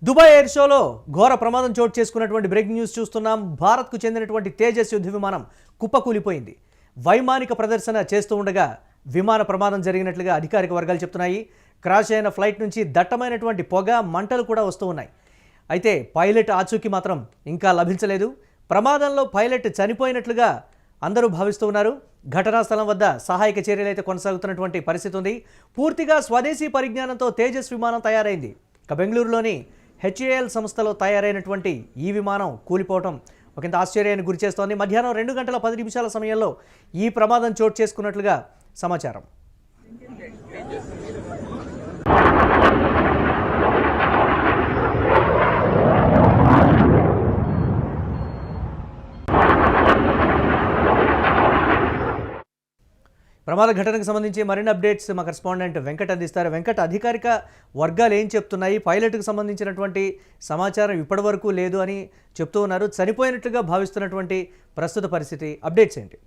Dubai air షోలో ఘోర ప్రమాదం చోటు చేసుకున్నటువంటి బ్రేకింగ్ న్యూస్ చూస్తున్నాం. భారత్కు చెందినటువంటి తేజస్ యుద్ధ విమానం కుప్పకూలిపోయింది. వైమానిక ప్రదర్శన చేస్తూ ఉండగా విమాన ప్రమాదం జరిగినట్లుగా అధికారిక వర్గాలు చెప్తున్నాయి. క్రాష్ అయిన ఫ్లైట్ నుంచి దట్టమైనటువంటి పొగ, మంటలు కూడా వస్తూ ఉన్నాయి. అయితే పైలట్ ఆచూకీ మాత్రం ఇంకా లభించలేదు. ప్రమాదంలో పైలట్ చనిపోయినట్లుగా అందరూ భావిస్తూ ఉన్నారు. ఘటనా స్థలం వద్ద సహాయక చర్యలు అయితే కొనసాగుతున్నటువంటి పరిస్థితి ఉంది. పూర్తిగా స్వదేశీ పరిజ్ఞానంతో తేజస్ విమానం తయారైంది. బెంగళూరులోని హెచ్ఏఎల్ సంస్థలో తయారైనటువంటి ఈ విమానం కూలిపోవటం ఒకంత ఆశ్చర్యానికి గురిచేస్తోంది. మధ్యాహ్నం 2:10 సమయంలో ఈ ప్రమాదం చోటు చేసుకున్నట్లుగా సమాచారం. ప్రమాద ఘటనకు సంబంధించి మరిన్ని అప్డేట్స్ మా కరెస్పాండెంట్ వెంకట్ అందిస్తారు. వెంకట్, అధికారిక వర్గాలు ఏం చెప్తున్నాయి? పైలట్కు సంబంధించినటువంటి సమాచారం ఇప్పటివరకు లేదు అని చెప్తూ ఉన్నారు. చనిపోయినట్లుగా భావిస్తున్నటువంటి ప్రస్తుత పరిస్థితి అప్డేట్స్ ఏంటి?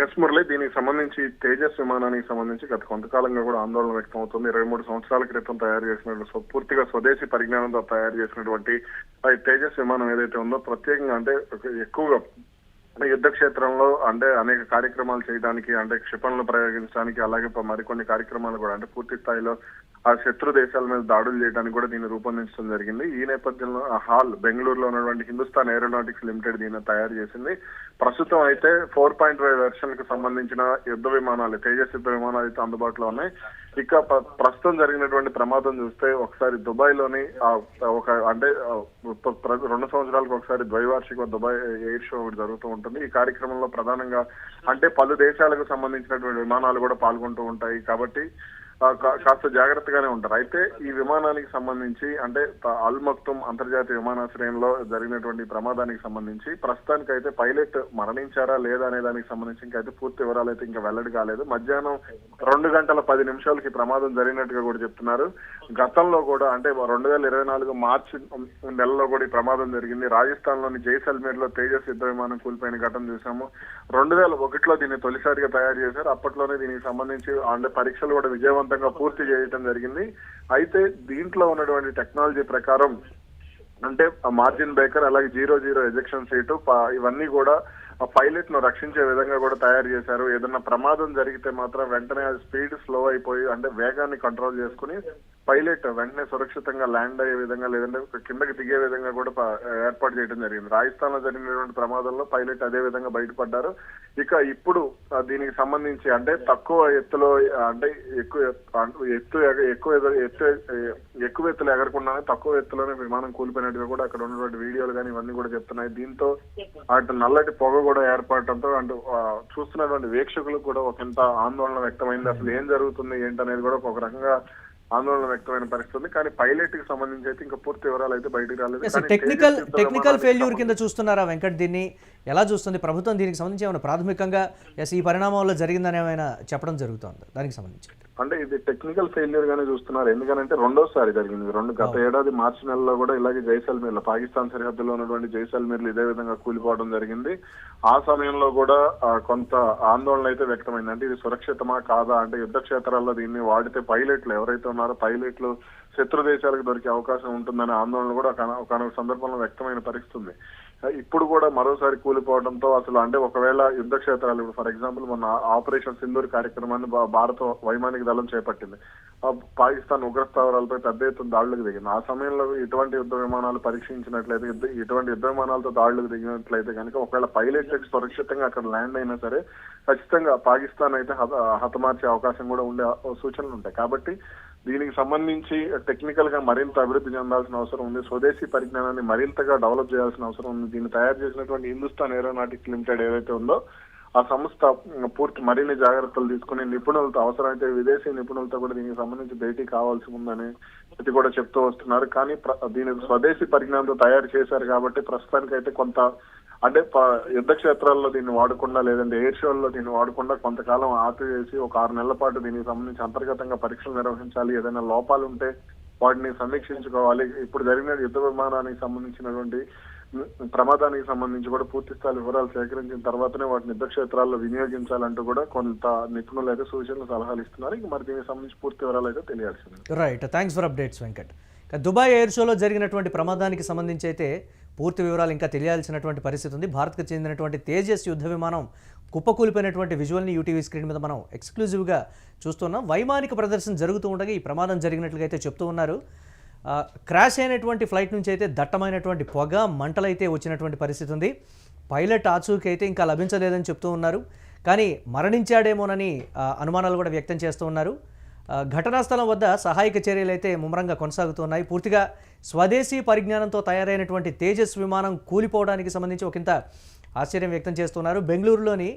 ఎస్ మురళి, దీనికి సంబంధించి తేజస్ విమానానికి సంబంధించి గత కొంతకాలంగా కూడా ఆందోళన వ్యక్తం అవుతుంది. 23 సంవత్సరాల క్రితం తయారు చేసినటువంటి పూర్తిగా స్వదేశీ పరిజ్ఞానంతో తయారు చేసినటువంటి తేజస్ విమానం ఏదైతే ఉందో, ప్రత్యేకంగా అంటే ఎక్కువగా యుద్ధ క్షేత్రంలో అంటే అనేక కార్యక్రమాలు చేయడానికి, అంటే క్షిపణులు ప్రయోగించడానికి, అలాగే మరికొన్ని కార్యక్రమాలు కూడా అంటే పూర్తి స్థాయిలో ఆ శత్రు దేశాల మీద దాడులు చేయడానికి కూడా దీన్ని రూపొందించడం జరిగింది. ఈ నేపథ్యంలో హాల్ బెంగళూరులో ఉన్నటువంటి హిందుస్థాన్ ఏరోనాటిక్స్ లిమిటెడ్ దీన్ని తయారు చేసింది. ప్రస్తుతం అయితే 4.5 వెర్షన్ కు సంబంధించిన యుద్ధ విమానాలు, తేజస్ యుద్ధ విమానాలు అయితే అందుబాటులో ఉన్నాయి. ఇక ప్రస్తుతం జరిగినటువంటి ప్రమాదం చూస్తే ఒకసారి దుబాయ్ లోని ఒక అంటే 2 సంవత్సరాలకు ఒకసారి ద్వైవార్షిక దుబాయ్ ఎయిర్ షో ఒకటి జరుగుతూ ఉంటుంది. ఈ కార్యక్రమంలో ప్రధానంగా అంటే పలు దేశాలకు సంబంధించినటువంటి విమానాలు కూడా పాల్గొంటూ ఉంటాయి. కాబట్టి కాస్త జాగ్రత్తగానే ఉంటారు. అయితే ఈ విమానానికి సంబంధించి అంటే అల్ మక్తుమ్ అంతర్జాతీయ విమానాశ్రయంలో జరిగినటువంటి ప్రమాదానికి సంబంధించి ప్రస్తుతానికి అయితే పైలట్ మరణించారా లేదా అనే దానికి సంబంధించి ఇంకైతే పూర్తి వివరాలు అయితే ఇంకా వెల్లడి కాలేదు. మధ్యాహ్నం 2:10 ప్రమాదం జరిగినట్టుగా కూడా చెప్తున్నారు. గతంలో కూడా అంటే 2024 మార్చి నెలలో కూడా ఈ ప్రమాదం జరిగింది. రాజస్థాన్ లోని జైసల్మేర్ లో తేజస్ యుద్ధ విమానం కూలిపోయిన ఘటన చూసాము. 2001లో దీన్ని తొలిసారిగా తయారు చేశారు. అప్పట్లోనే దీనికి సంబంధించి అంటే పరీక్షలు కూడా విజయవంతంగా పూర్తి చేయడం జరిగింది. అయితే దీంట్లో ఉన్నటువంటి టెక్నాలజీ ప్రకారం అంటే మార్జిన్ బ్రేకర్, అలాగే 0-0 ఎజెక్షన్ సీటు, ఇవన్నీ కూడా పైలట్ ను రక్షించే విధంగా కూడా తయారు చేశారు. ఏదన్నా ప్రమాదం జరిగితే మాత్రం వెంటనే స్పీడ్ స్లో అయిపోయి అంటే వేగాన్ని కంట్రోల్ చేసుకుని పైలట్ వెంటనే సురక్షితంగా ల్యాండ్ అయ్యే విధంగా, లేదంటే కిందకి దిగే విధంగా కూడా ఏర్పాటు చేయడం జరిగింది. రాజస్థాన్ లో జరిగినటువంటి ప్రమాదంలో పైలట్ అదే విధంగా బయటపడ్డారు. ఇక ఇప్పుడు దీనికి సంబంధించి అంటే తక్కువ ఎత్తులో అంటే ఎక్కువ ఎత్తులు ఎగరకుండానే తక్కువ ఎత్తులోనే విమానం కూలిపోయినట్టుగా కూడా అక్కడ ఉన్నటువంటి వీడియోలు కానీ ఇవన్నీ కూడా చెప్తున్నాయి. దీంతో అటు నల్లటి పొగ కూడా ఏర్పడటంతో అంటే చూస్తున్నటువంటి వీక్షకులకు కూడా ఒకంత ఆందోళన వ్యక్తమైంది. అసలు ఏం జరుగుతుంది ఏంటనేది కూడా ఒక రకంగా ఆందోళన వ్యక్తమైన పరిస్థితి. కానీ పైలట్ కి సంబంధించి అయితే ఇంకా పూర్తి వివరాలు అయితే బయటకు రాలేదు. టెక్నికల్ ఫెయిల్యూర్ కింద చూస్తున్నారా వెంకట్? దీన్ని ఎలా చూస్తుంది ప్రభుత్వం? దీనికి సంబంధించి ఏమైనా ప్రాథమికంగా ఈ పరిణామంలో జరిగిందని ఏమైనా చెప్పడం జరుగుతుంది? దానికి సంబంధించి అంటే ఇది టెక్నికల్ ఫెయిల్యూర్ గానే చూస్తున్నారు. ఎందుకంటే రెండోసారి జరిగింది. గత ఏడాది మార్చి నెలలో కూడా ఇలాగే జైసల్మేర్ లో, పాకిస్తాన్ సరిహద్దులో ఉన్నటువంటి జైసల్మేర్ లో ఇదే విధంగా కూలిపోవడం జరిగింది. ఆ సమయంలో కూడా కొంత ఆందోళన అయితే వ్యక్తమైంది. అంటే ఇది సురక్షితమా కాదా, అంటే యుద్ధ క్షేత్రాల్లో దీన్ని వాడితే పైలట్లు ఎవరైతే ఉన్నారో పైలట్లు శత్రు దేశాలకు దొరికే అవకాశం ఉంటుందనే ఆందోళన కూడా ఒక సందర్భంలో వ్యక్తమైన పరిస్థితి ఉంది. ఇప్పుడు కూడా మరోసారి కూలిపోవడంతో అసలు అంటే ఒకవేళ యుద్ధ క్షేత్రాలు, ఫర్ ఎగ్జాంపుల్ మొన్న ఆపరేషన్ సింధూర్ కార్యక్రమాన్ని భారత వైమానిక దళం చేపట్టింది. పాకిస్తాన్ ఉగ్రస్థావరాలపై పెద్ద ఎత్తున దాడులకు దిగింది. ఆ సమయంలో ఇటువంటి యుద్ధ విమానాలు పరీక్షించినట్లయితే, ఇటువంటి యుద్ధ విమానాలతో దాడులకు దిగినట్లయితే కనుక ఒకవేళ పైలట్ సురక్షితంగా అక్కడ ల్యాండ్ అయినా సరే ఖచ్చితంగా పాకిస్తాన్ అయితే హతమార్చే అవకాశం కూడా ఉండే సూచనలు ఉంటాయి. కాబట్టి దీనికి సంబంధించి టెక్నికల్ గా మరింత అభివృద్ధి చెందాల్సిన అవసరం ఉంది. స్వదేశీ పరిజ్ఞానాన్ని మరింతగా డెవలప్ చేయాల్సిన అవసరం ఉంది. దీన్ని తయారు చేసినటువంటి హిందుస్థాన్ ఏరోనాటిక్స్ లిమిటెడ్ ఏదైతే ఉందో ఆ సంస్థ పూర్తి మరిన్ని జాగ్రత్తలు తీసుకుని నిపుణులతో, అవసరమైతే విదేశీ నిపుణులతో కూడా దీనికి సంబంధించి భేటీ కావాల్సి ఉందని ఇది కూడా చెప్తూ వస్తున్నారు. కానీ దీని స్వదేశీ పరిజ్ఞానంతో తయారు చేశారు కాబట్టి ప్రస్తుతానికి అయితే కొంత అంటే యుద్ధ క్షేత్రాల్లో దీన్ని వాడకుండా, లేదంటే ఎయిర్ షోల్లో దీన్ని వాడకుండా కొంతకాలం ఆపివేసి ఒక 6 నెలల పాటు దీనికి సంబంధించి అంతర్గతంగా పరీక్షలు నిర్వహించాలి. ఏదైనా లోపాలు ఉంటే వాటిని సమీక్షించుకోవాలి. ఇప్పుడు జరిగిన యుద్ధ విమానానికి సంబంధించినటువంటి ప్రమాదానికి సంబంధించి కూడా పూర్తి స్థాయి వివరాలు సేకరించిన తర్వాతనే వాటిని యుద్ధ క్షేత్రాల్లో వినియోగించాలంటూ కూడా కొంత నిపుణులు అయితే సూచనలు, సలహాలు ఇస్తున్నారు. మరి దీనికి సంబంధించి పూర్తి వివరాలు అయితే తెలియాల్సింది. Right, thanks for updates Venkat. Dubai air షోలో జరిగినటువంటి ప్రమాదానికి సంబంధించి అయితే పూర్తి వివరాలు ఇంకా తెలియాల్సినటువంటి పరిస్థితి ఉంది. భారత్కు చెందినటువంటి తేజస్ యుద్ధ విమానం కుప్పకూలిపోయినటువంటి విజువల్ని యూటీవీ స్క్రీన్ మీద మనం ఎక్స్క్లూజివ్గా చూస్తున్నాం. వైమానిక ప్రదర్శన జరుగుతూ ఉండగా ఈ ప్రమాదం జరిగినట్లుగా అయితే చెప్తూ ఉన్నారు. క్రాష్ అయినటువంటి ఫ్లైట్ నుంచి అయితే దట్టమైనటువంటి పొగ మంటలైతే వచ్చినటువంటి పరిస్థితి ఉంది. పైలట్ ఆచూకీ అయితే ఇంకా లభించలేదని చెప్తూ ఉన్నారు. కానీ మరణించాడేమోనని అనుమానాలు కూడా వ్యక్తం చేస్తూ ఉన్నారు. ఘటనా స్థలం వద్ద సహాయక చర్యలు అయితే ముమ్మరంగా కొనసాగుతున్నాయి. పూర్తిగా స్వదేశీ పరిజ్ఞానంతో తయారైనటువంటి తేజస్ విమానం కూలిపోవడానికి సంబంధించి ఒకంత ఆశ్చర్యం వ్యక్తం చేస్తున్నారు. బెంగళూరులోని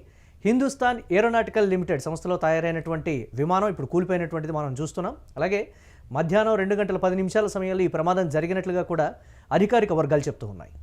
హిందుస్థాన్ ఏరోనాటికల్ లిమిటెడ్ సంస్థలో తయారైనటువంటి విమానం ఇప్పుడు కూలిపోయినటువంటిది మనం చూస్తున్నాం. అలాగే మధ్యాహ్నం 2 గంటల 10 నిమిషాల సమయంలో ఈ ప్రమాదం జరిగినట్లుగా కూడా అధికారిక వర్గాలు చెప్తూ ఉన్నాయి.